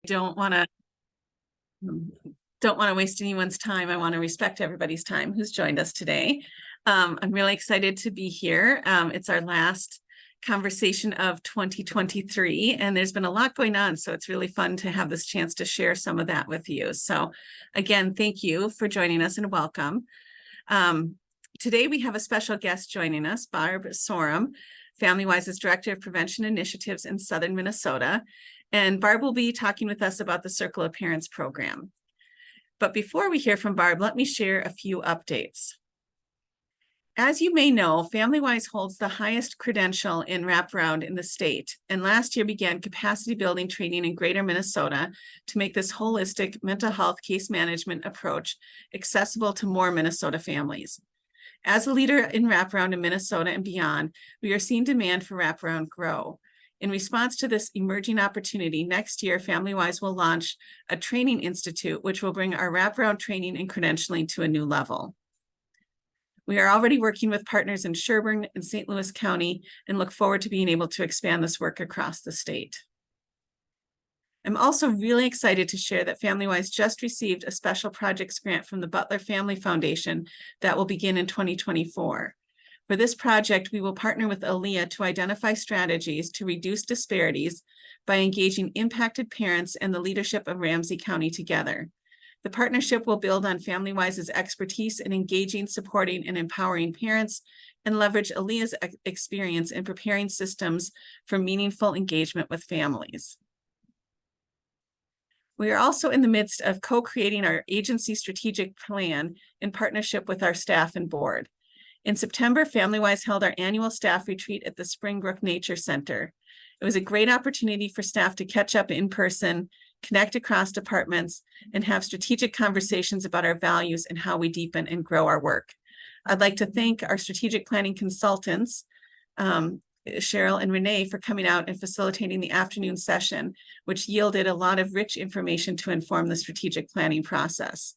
don't want to waste anyone's time. I want to respect everybody's time who's joined us today. I'm really excited to be here. It's our last conversation of 2023, and there's been a lot going on, so it's really fun to have this chance to share some of that with you. So again, thank you for joining us and welcome. Today we have a special guest joining us, Barb Sorum, FamilyWise's Director of Prevention Initiatives in Southern Minnesota. And Barb will be talking with us about the Circle of Parents program. But before we hear from Barb, let me share a few updates. As you may know, FamilyWise holds the highest credential in wraparound in the state, and last year began capacity building training in Greater Minnesota to make this holistic mental health case management approach accessible to more Minnesota families. As a leader in wraparound in Minnesota and beyond, we are seeing demand for wraparound grow. In response to this emerging opportunity, next year, FamilyWise will launch a training institute, which will bring our wraparound training and credentialing to a new level. We are already working with partners in Sherburne and St. Louis County and look forward to being able to expand this work across the state. I'm also really excited to share that FamilyWise just received a special projects grant from the Butler Family Foundation that will begin in 2024. For this project, we will partner with ALEA to identify strategies to reduce disparities by engaging impacted parents and the leadership of Ramsey County together. The partnership will build on FamilyWise's expertise in engaging, supporting, and empowering parents and leverage ALEA's experience in preparing systems for meaningful engagement with families. We are also in the midst of co-creating our agency strategic plan in partnership with our staff and board. In September, FamilyWise held our annual staff retreat at the Springbrook Nature Center. It was a great opportunity for staff to catch up in person, connect across departments, and have strategic conversations about our values and how we deepen and grow our work. I'd like to thank our strategic planning consultants, Cheryl and Renee, for coming out and facilitating the afternoon session, which yielded a lot of rich information to inform the strategic planning process.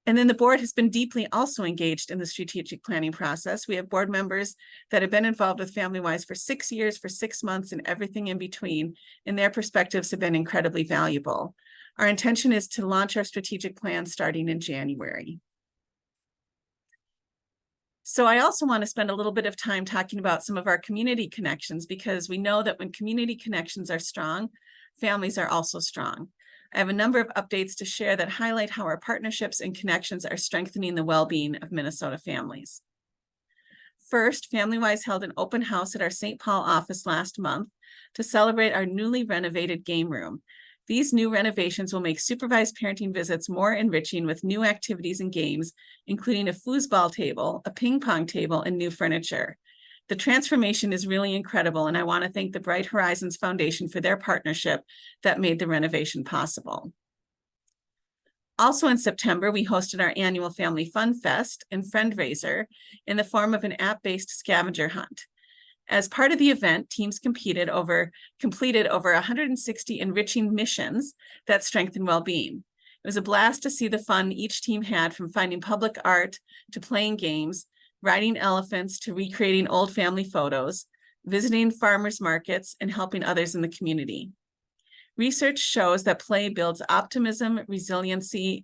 And then the board has been deeply also engaged in the strategic planning process. We have board members that have been involved with FamilyWise for 6 years, for 6 months, and everything in between, and their perspectives have been incredibly valuable. Our intention is to launch our strategic plan starting in January. So I also want to spend a little bit of time talking about some of our community connections, because we know that when community connections are strong, families are also strong. I have a number of updates to share that highlight how our partnerships and connections are strengthening the well-being of Minnesota families. First, FamilyWise held an open house at our St. Paul office last month to celebrate our newly renovated game room. These new renovations will make supervised parenting visits more enriching with new activities and games, including a foosball table, a ping pong table, and new furniture. The transformation is really incredible, and I want to thank the Bright Horizons Foundation for their partnership that made the renovation possible. Also in September, we hosted our annual Family Fun Fest and fundraiser in the form of an app-based scavenger hunt. As part of the event, teams completed over 160 enriching missions that strengthen well-being. It was a blast to see the fun each team had, from finding public art to playing games, riding elephants to recreating old family photos, visiting farmers markets, and helping others in the community. Research shows that play builds optimism, resiliency,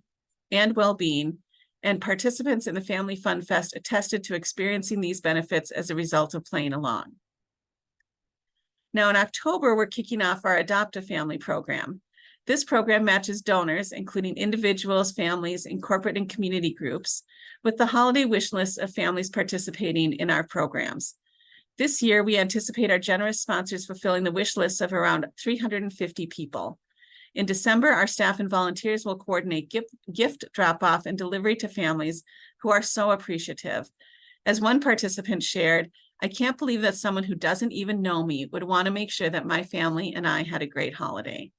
and well-being, and participants in the Family Fun Fest attested to experiencing these benefits as a result of playing along. Now in October, we're kicking off our Adopt a Family program. This program matches donors, including individuals, families, and corporate and community groups, with the holiday wish lists of families participating in our programs. This year, we anticipate our generous sponsors fulfilling the wish lists of around 350 people. In December, our staff and volunteers will coordinate gift drop-off and delivery to families who are so appreciative. As one participant shared, "I can't believe that someone who doesn't even know me would want to make sure that my family and I had a great holiday."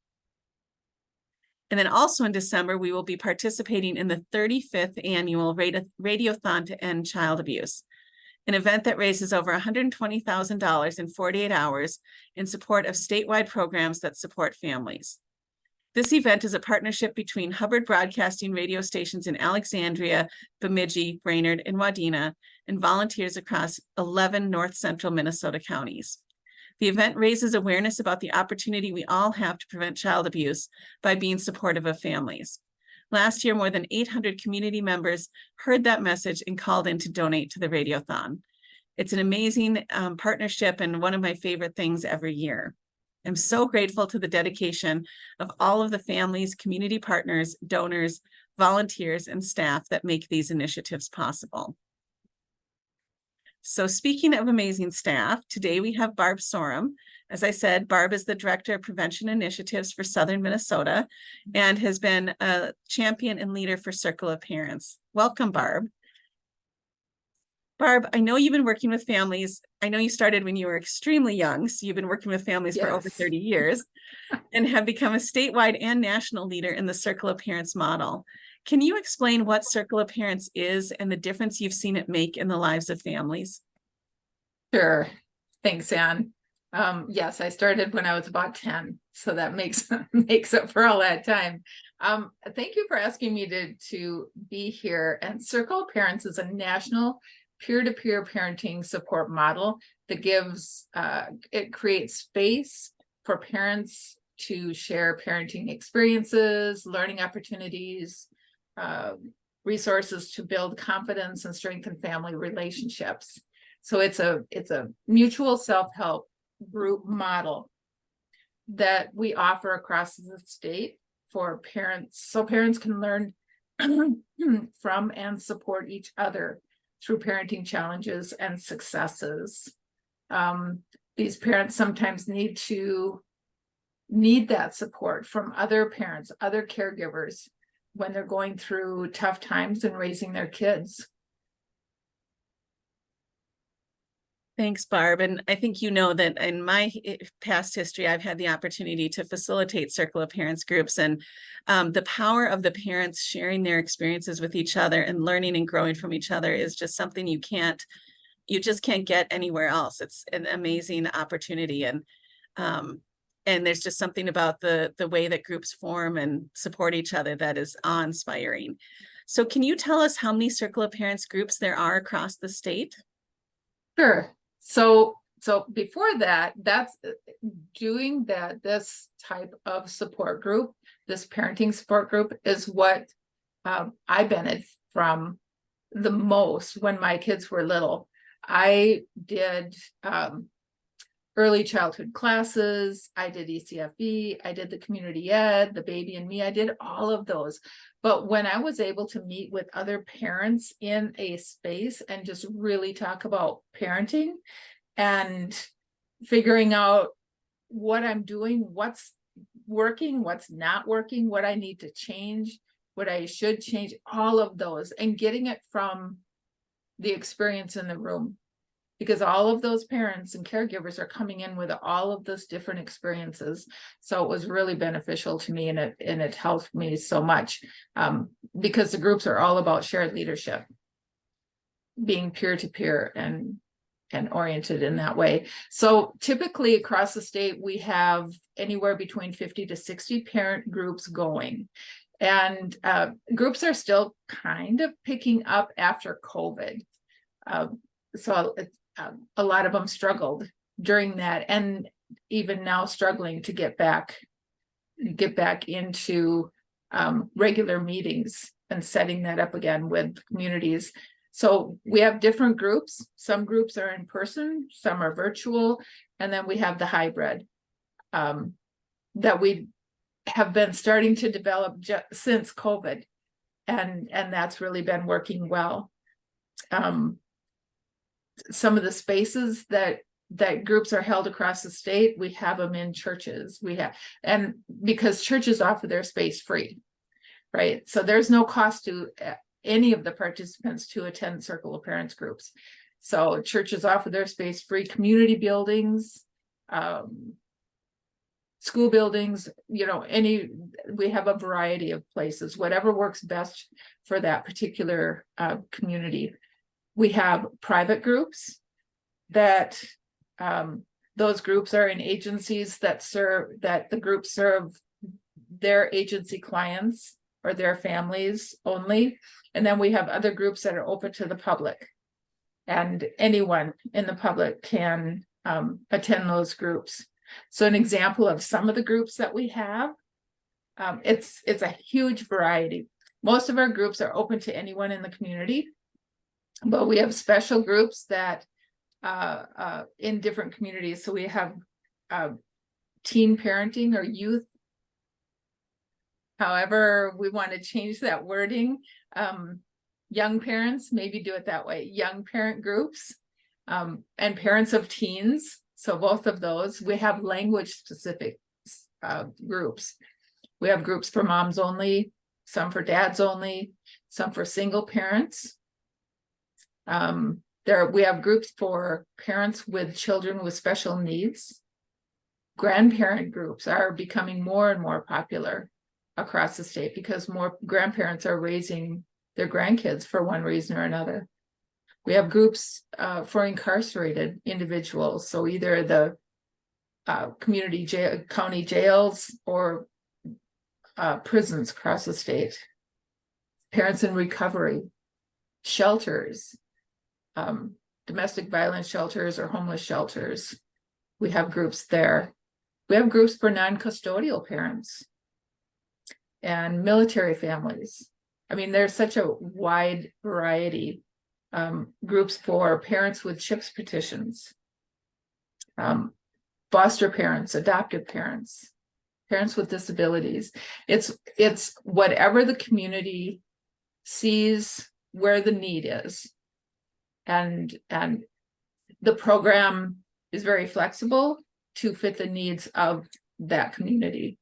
And then also in December, we will be participating in the 35th annual Radiothon to End Child Abuse, an event that raises over $120,000 in 48 hours in support of statewide programs that support families. This event is a partnership between Hubbard Broadcasting radio stations in Alexandria, Bemidji, Brainerd, and Wadena, and volunteers across 11 north central Minnesota counties. The event raises awareness about the opportunity we all have to prevent child abuse by being supportive of families. Last year, more than 800 community members heard that message and called in to donate to the Radiothon. It's an amazing partnership and one of my favorite things every year. I'm so grateful to the dedication of all of the families, community partners, donors, volunteers, and staff that make these initiatives possible. So speaking of amazing staff, today we have Barb Sorum. As I said, Barb is the Director of Prevention Initiatives for Southern Minnesota and has been a champion and leader for Circle of Parents. Welcome, Barb. Barb, I know you've been working with families. I know you started when you were extremely young, so you've been working with families for over 30 years and have become a statewide and national leader in the Circle of Parents model. Can you explain what Circle of Parents is and the difference you've seen it make in the lives of families? Sure. Thanks, Anne. Yes, I started when I was about 10, so that makes up for all that time. Thank you for asking me to be here. And Circle of Parents is a national peer-to-peer parenting support model that it creates space for parents to share parenting experiences, learning opportunities, resources to build confidence and strengthen family relationships. So it's a mutual self-help group model that we offer across the state for parents, so parents can learn from and support each other through parenting challenges and successes. These parents sometimes need that support from other parents, other caregivers when they're going through tough times and raising their kids. Thanks, Barb. And I think you know that in my past history, I've had the opportunity to facilitate Circle of Parents groups, and the power of the parents sharing their experiences with each other and learning and growing from each other is just something you just can't get anywhere else. It's an amazing opportunity. And there's just something about the way that groups form and support each other that is awe-inspiring. So can you tell us how many Circle of Parents groups there are across the state? Sure. So before that, this type of support group, this parenting support group is what I benefited from the most when my kids were little. I did early childhood classes, I did ECFE, I did the community ed, the baby and me, I did all of those. But when I was able to meet with other parents in a space and just really talk about parenting and figuring out what I'm doing, what's working, what's not working, what I need to change, what I should change, all of those, and getting it from the experience in the room. Because all of those parents and caregivers are coming in with all of those different experiences. So it was really beneficial to me, and it helped me so much because the groups are all about shared leadership, being peer-to-peer and oriented in that way. So typically across the state, we have anywhere between 50 to 60 parent groups going. And groups are still kind of picking up after COVID. So a lot of them struggled during that, and even now struggling to get back into regular meetings and setting that up again with communities. So we have different groups. Some groups are in person, some are virtual, and then we have the hybrid that we have been starting to develop since COVID, and that's really been working well. Some of the spaces that groups are held across the state, we have them in churches. And because churches offer their space free, right? So there's no cost to any of the participants to attend Circle of Parents groups. So churches offer their space free. Community buildings, school buildings, we have a variety of places, whatever works best for that particular community. We have private groups that those groups are in agencies that the groups serve their agency clients or their families only. And then we have other groups that are open to the public, and anyone in the public can attend those groups. So an example of some of the groups that we have, it's a huge variety. Most of our groups are open to anyone in the community, but we have special groups that in different communities. So we have teen parenting or youth, however we want to change that wording. Young parents, maybe do it that way, young parent groups, and parents of teens. So both of those. We have language specific groups. We have groups for moms only, some for dads only, some for single parents. We have groups for parents with children with special needs. Grandparent groups are becoming more and more popular across the state because more grandparents are raising their grandkids for one reason or another. We have groups for incarcerated individuals, so either the county jails or prisons across the state. Parents in recovery, shelters, domestic violence shelters or homeless shelters. We have groups there. We have groups for non-custodial parents and military families. I mean, there's such a wide variety. Groups for parents with CHIPS petitions, foster parents, adoptive parents, parents with disabilities. It's whatever the community sees where the need is. And the program is very flexible to fit the needs of that community.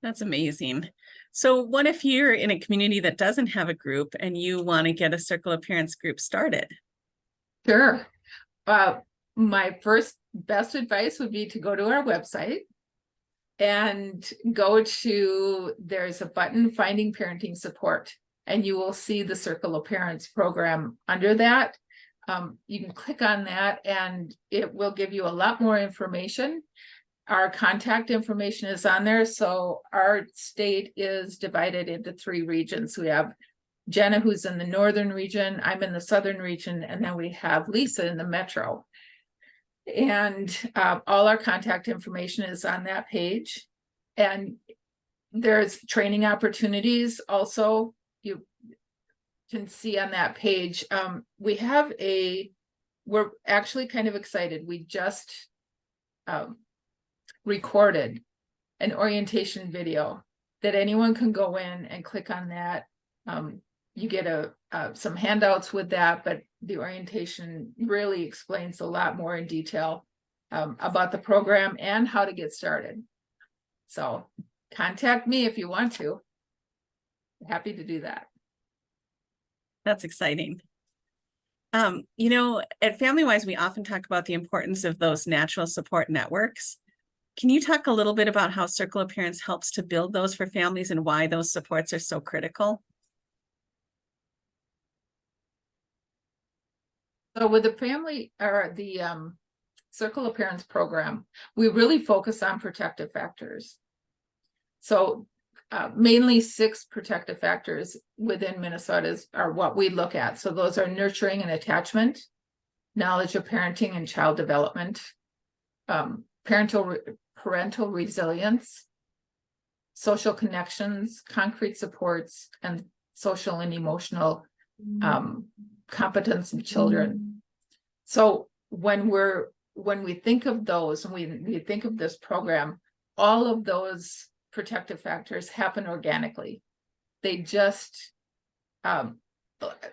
That's amazing. So what if you're in a community that doesn't have a group and you want to get a Circle of Parents group started? Sure. My first best advice would be to go to our website and there's a button, Finding Parenting Support, and you will see the Circle of Parents program under that. You can click on that and it will give you a lot more information. Our contact information is on there. So our state is divided into 3 regions. We have Jenna, who's in the northern region, I'm in the southern region, and then we have Lisa in the metro. And all our contact information is on that page. And there's training opportunities also. You can see on that page. We're actually kind of excited. We just recorded an orientation video that anyone can go in and click on that. You get some handouts with that, but the orientation really explains a lot more in detail about the program and how to get started. So contact me if you want to. Happy to do that. That's exciting. At FamilyWise, we often talk about the importance of those natural support networks. Can you talk a little bit about how Circle of Parents helps to build those for families and why those supports are so critical? So with the Circle of Parents program, we really focus on protective factors. So mainly 6 protective factors within Minnesota are what we look at. So those are nurturing and attachment, knowledge of parenting and child development, parental resilience, social connections, concrete supports, and social and emotional competence of children. So when we think of those, and we think of this program, all of those protective factors happen organically. They just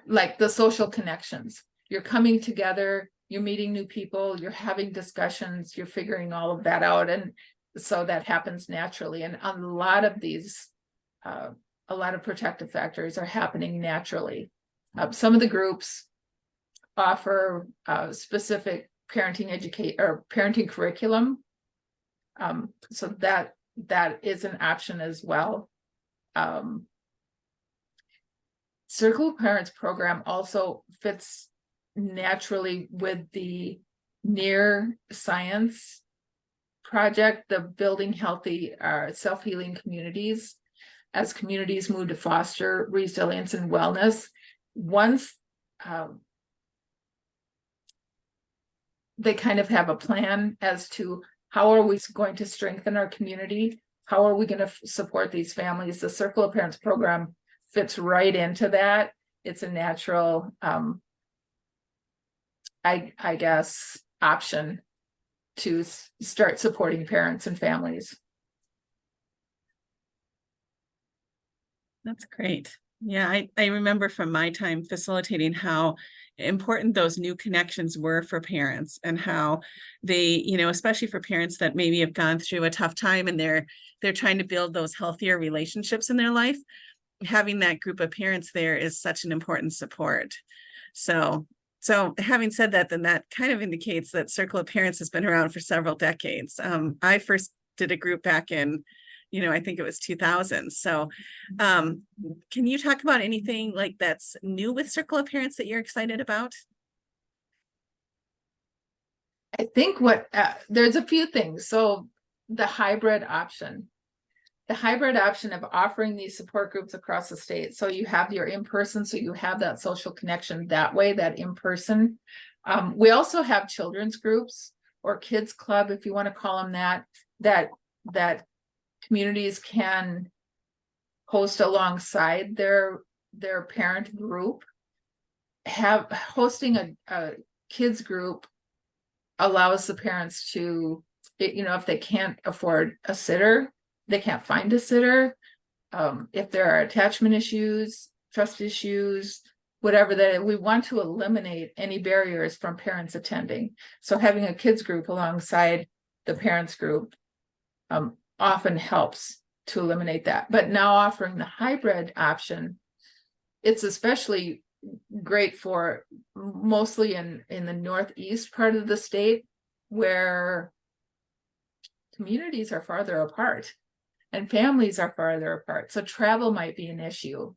like the social connections. You're coming together, you're meeting new people, you're having discussions, you're figuring all of that out, and so that happens naturally. And a lot of these a lot of protective factors are happening naturally. Some of the groups offer specific parenting curriculum, so that is an option as well. Circle of Parents program also fits naturally with the Near Science project, the Building Healthy Self-Healing Communities, as communities move to foster resilience and wellness. Once they kind of have a plan as to how are we going to strengthen our community? How are we going to support these families? The Circle of Parents program fits right into that. It's a natural, I guess, option to start supporting parents and families. That's great. Yeah, I remember from my time facilitating how important those new connections were for parents, and how they, especially for parents that maybe have gone through a tough time and they're trying to build those healthier relationships in their life. Having that group of parents there is such an important support. So having said that, then that kind of indicates that Circle of Parents has been around for several decades. I first did a group back in, I think it was 2000. So can you talk about anything like that's new with Circle of Parents that you're excited about? I think there's a few things. So the hybrid option of offering these support groups across the state. So you have your in-person, so you have that social connection that way, that in-person. We also have children's groups or kids club, if you want to call them that communities can host alongside their parent group. Hosting a kids group allows the parents to, if they can't afford a sitter, they can't find a sitter. If there are attachment issues, trust issues, whatever that, we want to eliminate any barriers from parents attending. So having a kids group alongside the parents group often helps to eliminate that. But now offering the hybrid option, it's especially great for mostly in the northeast part of the state, where communities are farther apart and families are farther apart. So travel might be an issue.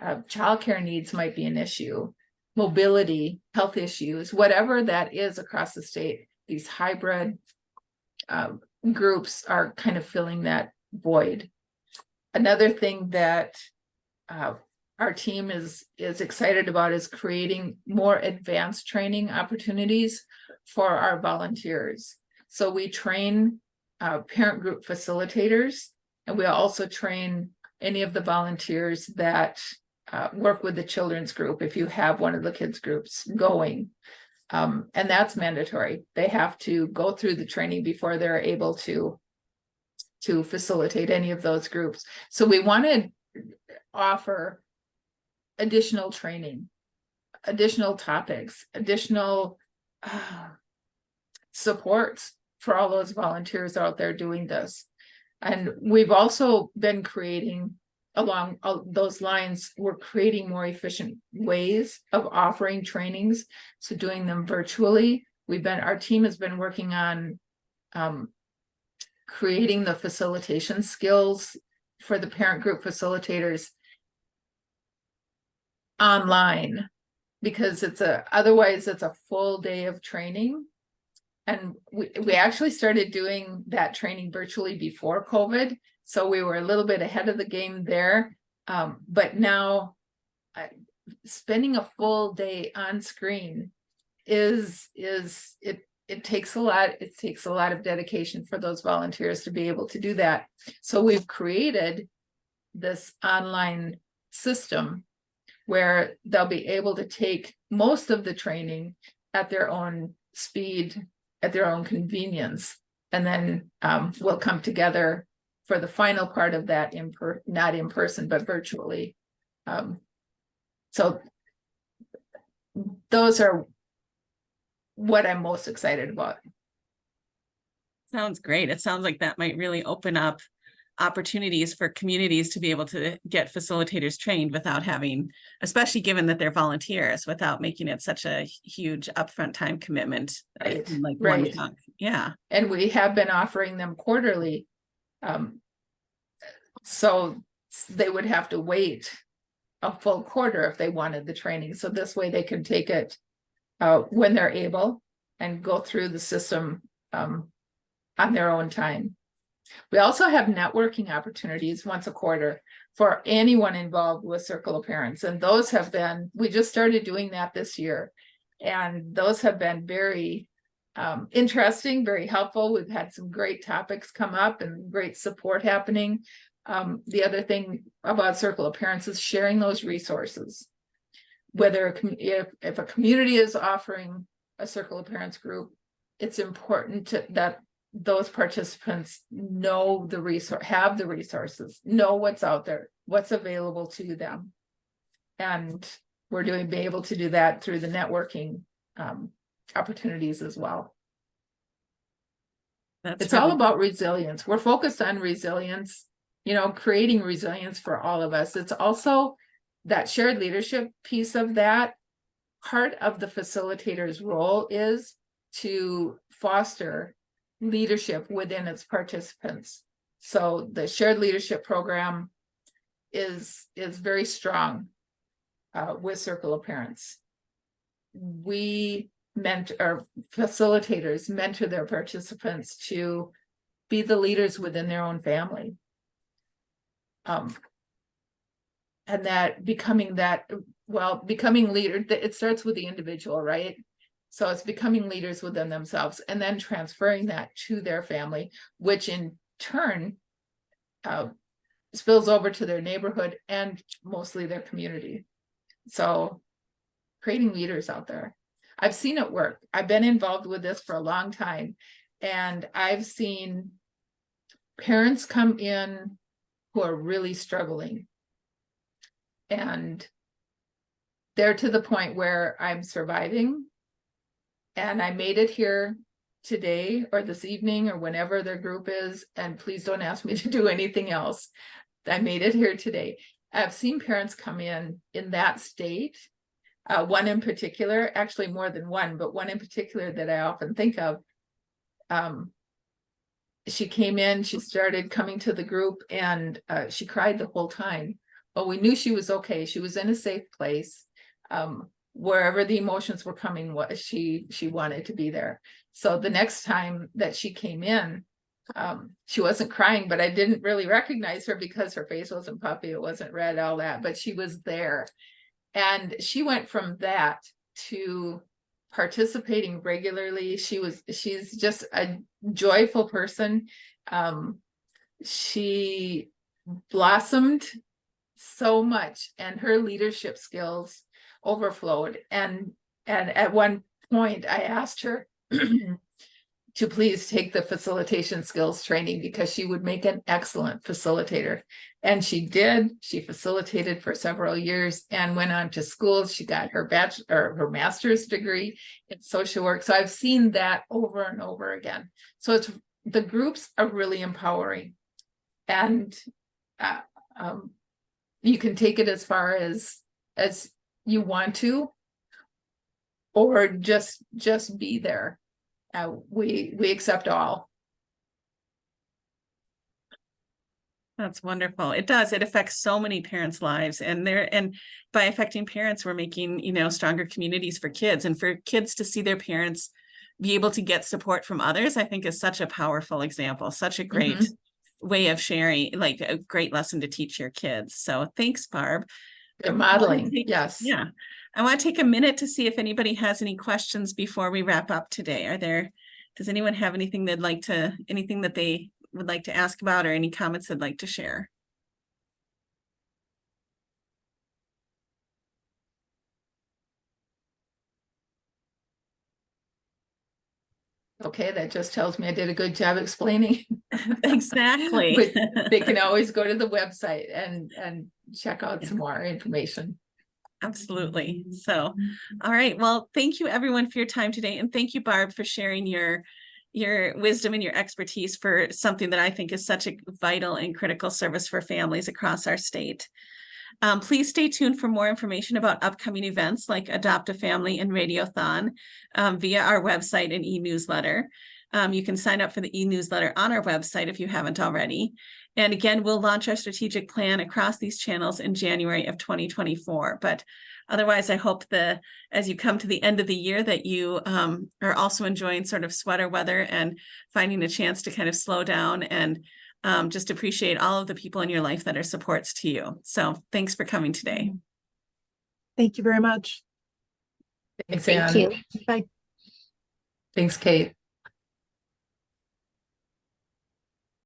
Childcare needs might be an issue. Mobility, health issues, whatever that is across the state, these hybrid groups are kind of filling that void. Another thing that our team is excited about is creating more advanced training opportunities for our volunteers. So we train parent group facilitators, and we also train any of the volunteers that work with the children's group if you have one of the kids groups going. And that's mandatory. They have to go through the training before they're able to facilitate any of those groups. So we want to offer additional training, additional topics, additional supports for all those volunteers out there doing this. And we've also been creating, along those lines, we're creating more efficient ways of offering trainings. So doing them virtually. Our team has been working on creating the facilitation skills for the parent group facilitators online, because otherwise it's a full day of training. And we actually started doing that training virtually before COVID. So we were a little bit ahead of the game there. But now spending a full day on screen it takes a lot. It takes a lot of dedication for those volunteers to be able to do that. So we've created this online system where they'll be able to take most of the training at their own speed, at their own convenience, and then we'll come together for the final part of that, not in person, but virtually. So those are what I'm most excited about. Sounds great. It sounds like that might really open up opportunities for communities to be able to get facilitators trained without having, especially given that they're volunteers, without making it such a huge upfront time commitment. Right. Like Right. one chunk. Yeah. And we have been offering them quarterly. So they would have to wait a full quarter if they wanted the training. So this way they can take it when they're able and go through the system on their own time. We also have networking opportunities once a quarter for anyone involved with Circle of Parents. And those have been, we just started doing that this year. And those have been very interesting, very helpful. We've had some great topics come up and great support happening. The other thing about Circle of Parents is sharing those resources. Whether if a community is offering a Circle of Parents group, it's important that those participants know the have the resources, know what's out there, what's available to them. And we're being able to do that through the networking opportunities as well. It's all about resilience. We're focused on resilience, creating resilience for all of us. It's also that shared leadership piece of that. Part of the facilitator's role is to foster leadership within its participants. So the shared leadership program is very strong with Circle of Parents. Facilitators mentor their participants to be the leaders within their own family. And that becoming leader, it starts with the individual, right? So it's becoming leaders within themselves and then transferring that to their family, which in turn spills over to their neighborhood and mostly their community. So creating leaders out there. I've seen it work. I've been involved with this for a long time, and I've seen parents come in who are really struggling, and they're to the point where I'm surviving, and I made it here today or this evening or whenever their group is, and please don't ask me to do anything else. I made it here today. I've seen parents come in that state. One in particular, actually more than one, but one in particular that I often think of. She came in, she started coming to the group, and she cried the whole time. But we knew she was okay. She was in a safe place. Wherever the emotions were coming, she wanted to be there. So the next time that she came in, she wasn't crying, but I didn't really recognize her because her face wasn't puffy, it wasn't red, all that, but she was there. And she went from that to participating regularly. She's just a joyful person. She blossomed so much, and her leadership skills overflowed. And at one point I asked her to please take the facilitation skills training because she would make an excellent facilitator. And she did. She facilitated for several years and went on to school. She got her her master's degree in social work. So I've seen that over and over again. So the groups are really empowering, and you can take it as far as you want to, or just be there. We accept all. That's wonderful. It does. It affects so many parents' lives, and by affecting parents, we're making, stronger communities for kids, and for kids to see their parents be able to get support from others, I think is such a powerful example, such a great way of sharing, like a great lesson to teach your kids. So thanks, Barb. They're modeling. Yes. Yeah. I want to take a minute to see if anybody has any questions before we wrap up today. Does anyone have anything that they would like to ask about, or any comments they'd like to share? Okay, that just tells me I did a good job explaining. Exactly. But they can always go to the website and check out some more information. Absolutely. So, all right. Well, thank you everyone for your time today. And thank you, Barb, for sharing your wisdom and your expertise for something that I think is such a vital and critical service for families across our state. Please stay tuned for more information about upcoming events like Adopt a Family and Radiothon via our website and e-newsletter. You can sign up for the e-newsletter on our website if you haven't already. And again, we'll launch our strategic plan across these channels in January of 2024. But otherwise, I hope as you come to the end of the year that you are also enjoying sort of sweater weather and finding a chance to kind of slow down and just appreciate all of the people in your life that are supports to you. So thanks for coming today. Thank you very much. Thanks, Thank Anne. you. Bye. Thanks, Kate.